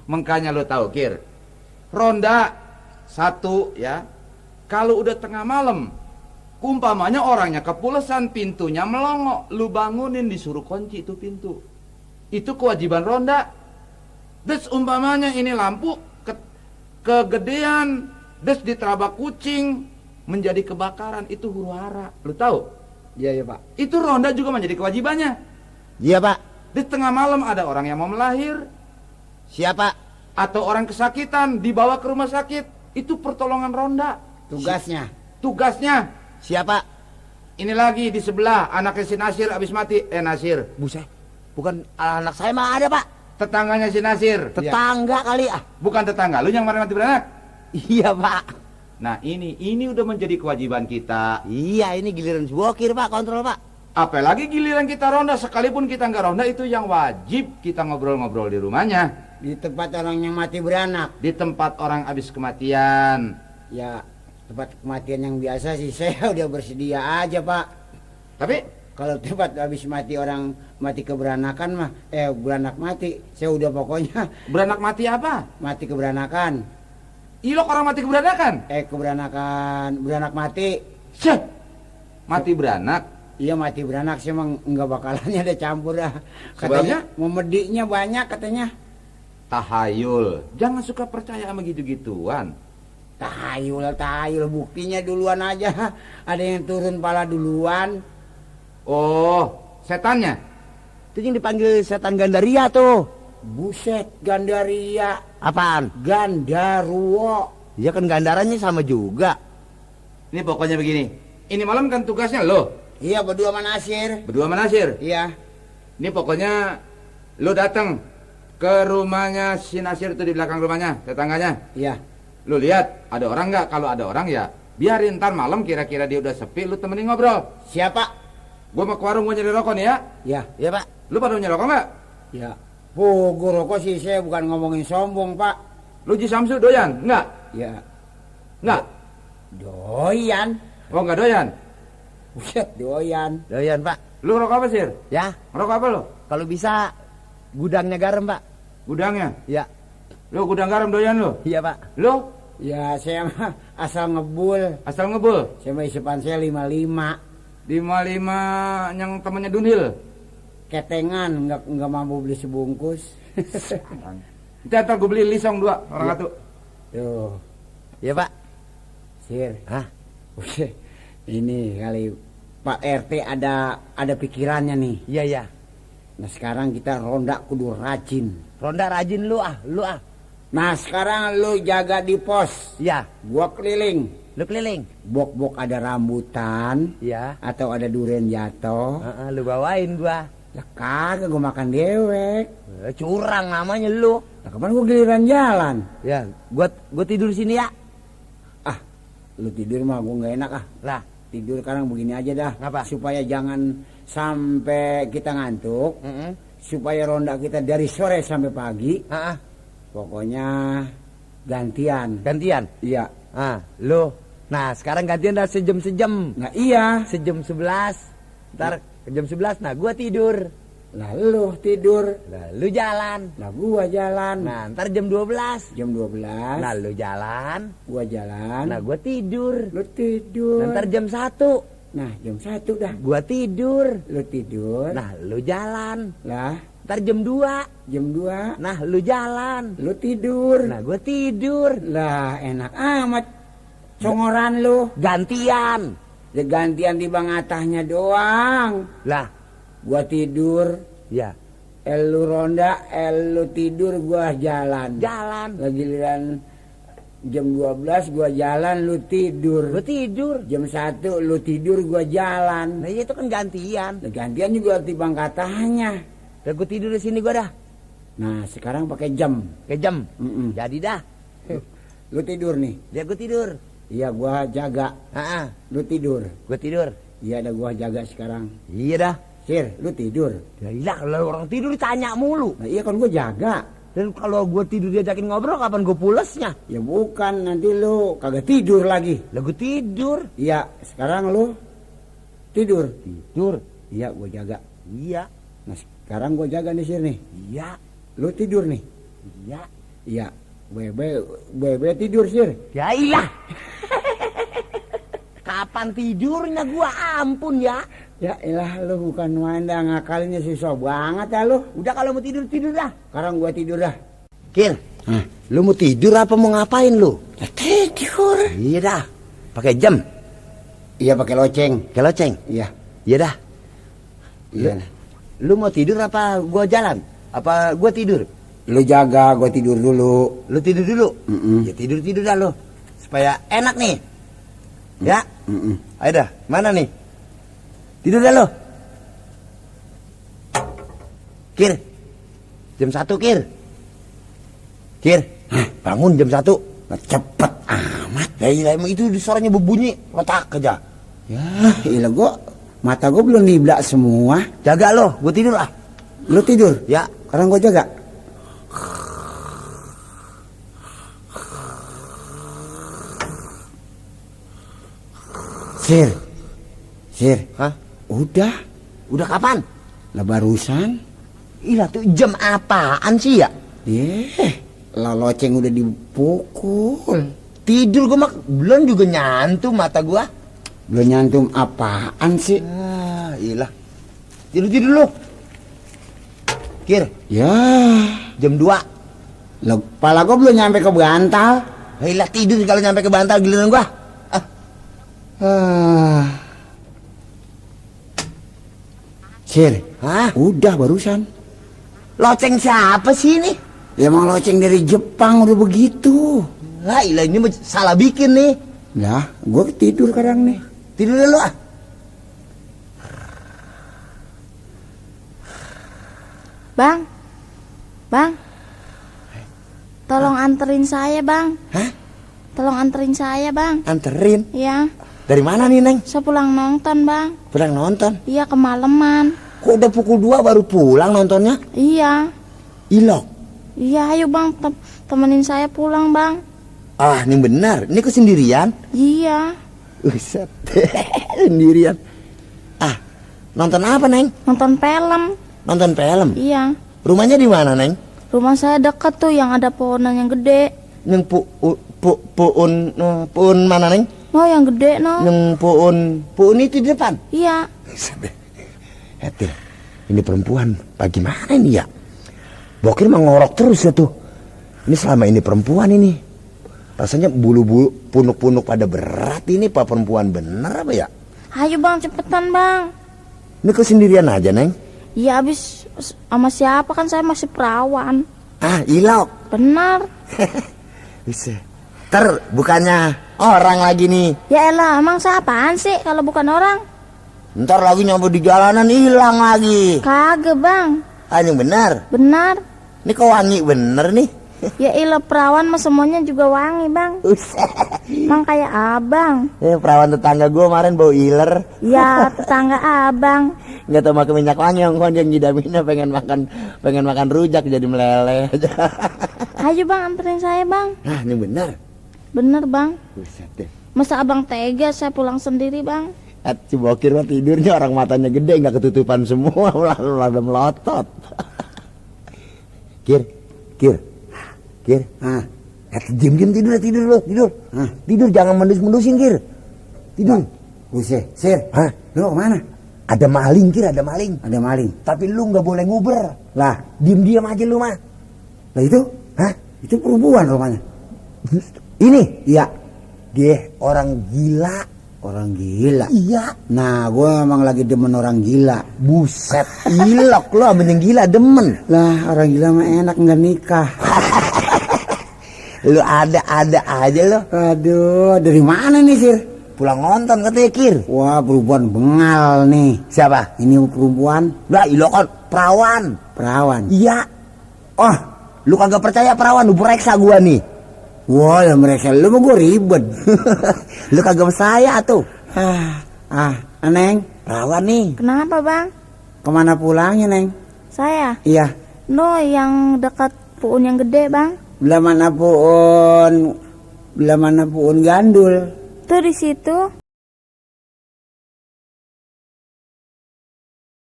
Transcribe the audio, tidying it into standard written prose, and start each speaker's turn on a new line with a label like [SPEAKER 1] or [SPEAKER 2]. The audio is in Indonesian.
[SPEAKER 1] Makanya lo tahu Kir, ronda satu ya, kalau udah tengah malam, umpamanya orangnya kepulesan, pintunya melongo, lu bangunin, disuruh kunci itu pintu. Itu kewajiban ronda. Des umpamanya ini lampu kegedean, des diterabak kucing, menjadi kebakaran, itu huru hara. Lu tahu?
[SPEAKER 2] Iya Pak.
[SPEAKER 1] Itu ronda juga menjadi kewajibannya.
[SPEAKER 2] Iya Pak.
[SPEAKER 1] Di tengah malam ada orang yang mau melahir.
[SPEAKER 2] Siapa?
[SPEAKER 1] Atau orang kesakitan dibawa ke rumah sakit. Itu pertolongan ronda.
[SPEAKER 2] Tugasnya.
[SPEAKER 1] Tugasnya.
[SPEAKER 2] Siapa?
[SPEAKER 1] Ini lagi di sebelah anaknya si Nasir habis mati. Nasir.
[SPEAKER 2] Buset. Bukan anak saya mah ada Pak.
[SPEAKER 1] Tetangganya si Nasir.
[SPEAKER 2] Tetangga kali ah.
[SPEAKER 1] Bukan tetangga. Lu yang kemarin mati beranak.
[SPEAKER 2] Iya Pak.
[SPEAKER 1] Nah ini udah menjadi kewajiban kita.
[SPEAKER 2] Iya ini giliran Bokir Pak, kontrol Pak.
[SPEAKER 1] Apalagi giliran kita ronda, sekalipun kita nggak ronda, itu yang wajib kita ngobrol-ngobrol di rumahnya.
[SPEAKER 2] Di tempat orang yang mati beranak.
[SPEAKER 1] Di tempat orang habis kematian.
[SPEAKER 2] Ya tempat kematian yang biasa sih saya udah bersedia aja Pak.
[SPEAKER 1] Tapi
[SPEAKER 2] kalau tempat habis mati orang mati keberanakan mah, beranak mati, saya udah pokoknya.
[SPEAKER 1] Beranak mati apa?
[SPEAKER 2] Mati keberanakan.
[SPEAKER 1] Ilok orang mati keberanakan?
[SPEAKER 2] Keberanakan, beranak mati.
[SPEAKER 1] Syeh, mati beranak?
[SPEAKER 2] Iya mati beranak sih emang nggak bakalannya ada campur dah.
[SPEAKER 1] Katanya
[SPEAKER 2] memediknya banyak katanya.
[SPEAKER 1] Tahayul, jangan suka percaya sama gitu-gituan.
[SPEAKER 2] Tahayul, buktinya duluan aja. Ada yang turun pala duluan.
[SPEAKER 1] Oh, setannya?
[SPEAKER 2] Itu yang dipanggil setan Gandaria tuh. Buset, Gandaria. Apaan? Gandaruo. Ya kan gandarannya sama juga.
[SPEAKER 1] Ini pokoknya begini. Ini malam kan tugasnya lo.
[SPEAKER 2] Iya, berdua sama Nasir.
[SPEAKER 1] Berdua sama Nasir?
[SPEAKER 2] Iya.
[SPEAKER 1] Ini pokoknya lo datang ke rumahnya si Nasir itu di belakang rumahnya, tetangganya.
[SPEAKER 2] Iya.
[SPEAKER 1] Lo lihat ada orang nggak? Kalau ada orang ya biarin, ntar malam kira-kira dia udah sepi, lo temenin ngobrol.
[SPEAKER 2] Siapa?
[SPEAKER 1] Gua mau ke warung mau nyari rokok nih ya.
[SPEAKER 2] Iya. Iya Pak.
[SPEAKER 1] Lu pada nyari rokok nggak?
[SPEAKER 2] Iya. Gua rokok sih, saya bukan ngomongin sombong Pak.
[SPEAKER 1] Lu Ji Samsu doyan? Enggak?
[SPEAKER 2] Iya.
[SPEAKER 1] Enggak?
[SPEAKER 2] Doyan.
[SPEAKER 1] Oh enggak doyan?
[SPEAKER 2] Buset, doyan. Doyan Pak.
[SPEAKER 1] Lu rokok apa Sir?
[SPEAKER 2] Ya.
[SPEAKER 1] Rokok apa lu?
[SPEAKER 2] Kalau bisa gudangnya garam Pak.
[SPEAKER 1] Gudangnya?
[SPEAKER 2] Iya.
[SPEAKER 1] Lu gudang garam doyan lu?
[SPEAKER 2] Iya Pak.
[SPEAKER 1] Lu?
[SPEAKER 2] Ya saya mah asal ngebul.
[SPEAKER 1] Asal ngebul?
[SPEAKER 2] Saya mah isipan saya 55.
[SPEAKER 1] 55 yang temennya Dunhil?
[SPEAKER 2] Ketengan, nggak mampu beli sebungkus.
[SPEAKER 1] Ntar gue beli lisong 2 orang
[SPEAKER 2] Ya.
[SPEAKER 1] satu.
[SPEAKER 2] Tuh. Iya Pak. Sir.
[SPEAKER 1] Hah?
[SPEAKER 2] Ini kali Pak RT ada pikirannya nih.
[SPEAKER 1] Iya iya.
[SPEAKER 2] Nah sekarang kita ronda kudu rajin.
[SPEAKER 1] Ronda rajin lu ah.
[SPEAKER 2] Nah sekarang lu jaga di pos.
[SPEAKER 1] Iya.
[SPEAKER 2] Gua keliling.
[SPEAKER 1] Lu keliling?
[SPEAKER 2] Bok-bok ada rambutan.
[SPEAKER 1] Iya.
[SPEAKER 2] Atau ada durian jatuh.
[SPEAKER 1] Lu bawain gua.
[SPEAKER 2] Lah kagak, gua makan dewek.
[SPEAKER 1] Curang namanya lu.
[SPEAKER 2] Nah kapan gua giliran jalan?
[SPEAKER 1] Ya, gua tidur sini ya.
[SPEAKER 2] Ah, lu tidur mah gua nggak enak ah.
[SPEAKER 1] Lah,
[SPEAKER 2] tidur sekarang begini aja dah.
[SPEAKER 1] Ngapa?
[SPEAKER 2] Supaya jangan sampai kita ngantuk. Supaya ronda kita dari sore sampai pagi. Pokoknya gantian.
[SPEAKER 1] Gantian?
[SPEAKER 2] Iya.
[SPEAKER 1] Lu. Nah, sekarang gantian dah sejam-sejam.
[SPEAKER 2] Nah iya.
[SPEAKER 1] Sejam 11. Ntar jam 11, nah gua tidur.
[SPEAKER 2] Lah lu tidur.
[SPEAKER 1] Lah lu jalan.
[SPEAKER 2] Lah gua jalan.
[SPEAKER 1] Nah, ntar jam 12.
[SPEAKER 2] Jam 12.
[SPEAKER 1] Nah, lu jalan.
[SPEAKER 2] Gua jalan.
[SPEAKER 1] Nah, gua tidur.
[SPEAKER 2] Lu tidur.
[SPEAKER 1] Nah, ntar jam 1.
[SPEAKER 2] Nah, jam 1 dah.
[SPEAKER 1] Gua tidur.
[SPEAKER 2] Lu tidur.
[SPEAKER 1] Nah, lu jalan.
[SPEAKER 2] Lah,
[SPEAKER 1] ntar jam 2.
[SPEAKER 2] jam 2.
[SPEAKER 1] Nah, lu jalan.
[SPEAKER 2] Lu tidur.
[SPEAKER 1] Nah, gua tidur.
[SPEAKER 2] Lah, enak amat. Congoran lu.
[SPEAKER 1] Gantian.
[SPEAKER 2] Ya gantian di bang atahnya doang.
[SPEAKER 1] Lah,
[SPEAKER 2] gua tidur.
[SPEAKER 1] ya.
[SPEAKER 2] Lu ronda, lu tidur, gua jalan.
[SPEAKER 1] Jalan.
[SPEAKER 2] Lagi giliran jam 12 gua jalan, lu tidur.
[SPEAKER 1] Gua tidur.
[SPEAKER 2] Jam 1 lu tidur, gua jalan.
[SPEAKER 1] Nah, itu kan gantian.
[SPEAKER 2] Nah, gantian juga di bang katanya.
[SPEAKER 1] Udah gua tidur di sini gua dah.
[SPEAKER 2] Nah, sekarang pakai jam.
[SPEAKER 1] Ke jam. Jadi dah.
[SPEAKER 2] Lu tidur nih.
[SPEAKER 1] Dia gua tidur.
[SPEAKER 2] Iya, gua jaga. Lu tidur.
[SPEAKER 1] Gua tidur.
[SPEAKER 2] Iya, ada gua jaga sekarang.
[SPEAKER 1] Iya dah.
[SPEAKER 2] Sir, lu tidur.
[SPEAKER 1] Ya ilah, kalau orang tidur ditanya mulu.
[SPEAKER 2] Nah, iya kan gua jaga.
[SPEAKER 1] Dan kalau gua tidur diajakin ngobrol, kapan gua pulesnya?
[SPEAKER 2] Ya bukan, nanti lu kagak tidur lagi.
[SPEAKER 1] Lah gua tidur.
[SPEAKER 2] Iya, sekarang lu tidur.
[SPEAKER 1] Tidur.
[SPEAKER 2] Iya, gua jaga.
[SPEAKER 1] Iya.
[SPEAKER 2] Nah, sekarang gua jaga nih, Sir nih.
[SPEAKER 1] Iya.
[SPEAKER 2] Lu tidur nih.
[SPEAKER 1] Iya.
[SPEAKER 2] Iya. Bebe tidur, Sir.
[SPEAKER 3] Ya ilah. Kapan tidurnya gua, ampun ya.
[SPEAKER 2] Ya ilah, lu bukan main dah, ngakalinnya susah banget ya lu.
[SPEAKER 3] Udah kalau mau tidur dah.
[SPEAKER 2] Sekarang gua tidur dah.
[SPEAKER 3] Kir, lu mau tidur apa mau ngapain lu?
[SPEAKER 2] Ya, tidur.
[SPEAKER 3] Iya dah. Pakai jam.
[SPEAKER 2] Iya pakai loceng.
[SPEAKER 3] Pakai loceng.
[SPEAKER 2] Iya.
[SPEAKER 3] Iya dah.
[SPEAKER 2] Iya.
[SPEAKER 3] Lu mau tidur apa gua jalan? Apa gua tidur?
[SPEAKER 2] Lu jaga, gua tidur dulu.
[SPEAKER 3] Lu tidur dulu. Ya tidur dah lu. Supaya enak nih. Ya. Ayo dah. Mana nih? Tidur dah lu. Kir. Jam 1, Kir. Kir. Bangun jam 1.
[SPEAKER 2] Cepet amat.
[SPEAKER 3] Ya ilah, emang itu suaranya berbunyi. Letak aja.
[SPEAKER 2] Ya ilah, mata gua belum diblak semua.
[SPEAKER 3] Jaga lo, gua tidur ah.
[SPEAKER 2] Lu tidur?
[SPEAKER 3] Ya.
[SPEAKER 2] Sekarang gua jaga. Sir.
[SPEAKER 3] Hah?
[SPEAKER 2] Udah
[SPEAKER 3] kapan?
[SPEAKER 2] lah barusan.
[SPEAKER 3] Ilah tuh jam apaan sih ya?
[SPEAKER 2] Lah loceng udah dipukul.
[SPEAKER 3] Tidur gua mak belum juga nyantum mata gua.
[SPEAKER 2] Belum nyantum apaan sih?
[SPEAKER 3] Ah, ilah. Tidur lu. Kir,
[SPEAKER 2] Ya,
[SPEAKER 3] jam 2.
[SPEAKER 2] lah kepala gua belum nyampe ke bantal.
[SPEAKER 3] Ilah tidur kalau nyampe ke bantal giliran gua.
[SPEAKER 2] Sir,
[SPEAKER 3] Hah?
[SPEAKER 2] udah barusan.
[SPEAKER 3] Loceng siapa sih ini?
[SPEAKER 2] Ya emang loceng dari Jepang udah begitu.
[SPEAKER 3] Lah ilah ini salah bikin nih.
[SPEAKER 2] Lah, gua tidur kadang nih.
[SPEAKER 3] Tidur dulu ah.
[SPEAKER 4] Bang, tolong anterin saya, Bang.
[SPEAKER 3] Hah?
[SPEAKER 4] Tolong anterin saya, Bang.
[SPEAKER 3] Anterin?
[SPEAKER 4] Iya,
[SPEAKER 3] Dari mana nih, Neng?
[SPEAKER 4] saya pulang nonton, Bang.
[SPEAKER 3] Pulang nonton?
[SPEAKER 4] Iya, kemalaman.
[SPEAKER 3] Kok udah pukul 2 baru pulang nontonnya?
[SPEAKER 4] Iya,
[SPEAKER 3] Ilok.
[SPEAKER 4] iya, ayo Bang, temenin saya pulang, Bang.
[SPEAKER 3] Ah, ini benar. Ini kesendirian?
[SPEAKER 4] Iya,
[SPEAKER 3] Uset. Sendirian. Ah, nonton apa, Neng?
[SPEAKER 4] nonton film.
[SPEAKER 3] Nonton film?
[SPEAKER 4] Iya,
[SPEAKER 3] Rumahnya di mana, Neng?
[SPEAKER 4] rumah saya dekat tuh yang ada pohonan yang gede.
[SPEAKER 3] Yang puun mana, Neng?
[SPEAKER 4] Oh, yang gede, no.
[SPEAKER 3] Yang puun itu di depan?
[SPEAKER 4] Iya,
[SPEAKER 3] Etil, ini perempuan bagaimana ini ya? Bokir mengorok terus ya tuh. Ini selama ini perempuan ini. Rasanya bulu-bulu punuk-punuk pada berat ini pak perempuan bener apa ya?
[SPEAKER 4] ayo Bang, cepetan, Bang.
[SPEAKER 3] Ini kesendirian aja, Neng?
[SPEAKER 4] Iya, abis sama siapa kan saya masih perawan.
[SPEAKER 3] Ah, ilok.
[SPEAKER 4] Benar.
[SPEAKER 3] Bisa. Bukannya orang lagi nih.
[SPEAKER 4] Ya elah, emang saya apaan sih kalau bukan orang?
[SPEAKER 3] Ntar lagi nyampe di jalanan hilang lagi.
[SPEAKER 4] Kagak, Bang.
[SPEAKER 3] Ah, yang benar.
[SPEAKER 4] Benar.
[SPEAKER 3] Ini kok wangi bener nih.
[SPEAKER 4] Ya ilah, perawan mah semuanya juga wangi, Bang. Emang kayak abang.
[SPEAKER 3] Perawan tetangga gue kemarin bau iler.
[SPEAKER 4] Ya, tetangga abang.
[SPEAKER 3] Nggak tahu pakai minyak wangi, yang ngidaminnya pengen makan rujak jadi meleleh aja.
[SPEAKER 4] Ayo Bang, anterin saya, Bang.
[SPEAKER 3] Nah, ini benar.
[SPEAKER 4] Bener, Bang.
[SPEAKER 3] Buset deh.
[SPEAKER 4] Masa abang tega saya pulang sendiri, Bang?
[SPEAKER 3] Si Bokir mah tidurnya orang matanya gede nggak ketutupan semua, lalu melotot. Kir. Diam tidur lo. Tidur jangan mendus-mendusin, Kir. Tidur.
[SPEAKER 2] Buset, Sir.
[SPEAKER 3] Hah?
[SPEAKER 2] Lu kemana?
[SPEAKER 3] Ada maling, Kir, ada maling.
[SPEAKER 2] Ada maling.
[SPEAKER 3] Tapi lu nggak boleh nguber.
[SPEAKER 2] Lah,
[SPEAKER 3] Diam aja lu mah.
[SPEAKER 2] lah itu?
[SPEAKER 3] Hah?
[SPEAKER 2] Itu perempuan rupanya.
[SPEAKER 3] Ini?
[SPEAKER 2] Iya.
[SPEAKER 3] Dia orang gila.
[SPEAKER 2] Orang gila.
[SPEAKER 3] Iya.
[SPEAKER 2] Nah, gua emang lagi demen orang gila.
[SPEAKER 3] Buset, ilok lo sama yang gila demen.
[SPEAKER 2] Lah, orang gila mah enak nggak nikah.
[SPEAKER 3] Lu ada aja lo.
[SPEAKER 2] Aduh, dari mana nih, Sir?
[SPEAKER 3] Pulang nonton katanya, Kir.
[SPEAKER 2] Wah, perempuan bengal nih.
[SPEAKER 3] Siapa?
[SPEAKER 2] Ini perempuan
[SPEAKER 3] Lah, ilok kan perawan.
[SPEAKER 2] perawan.
[SPEAKER 3] Iya. Oh, lu kagak percaya perawan, lu periksa gua nih.
[SPEAKER 2] Wah, ya mereka lu mau gue ribet.
[SPEAKER 3] Lu kagak percaya tuh.
[SPEAKER 2] Neng,
[SPEAKER 3] Perawan nih.
[SPEAKER 4] Kenapa, Bang?
[SPEAKER 2] kemana pulangnya, Neng?
[SPEAKER 4] Saya?
[SPEAKER 2] Iya,
[SPEAKER 4] No, yang dekat puun yang gede, Bang.
[SPEAKER 2] belah mana puun gandul.
[SPEAKER 4] Tuh di situ.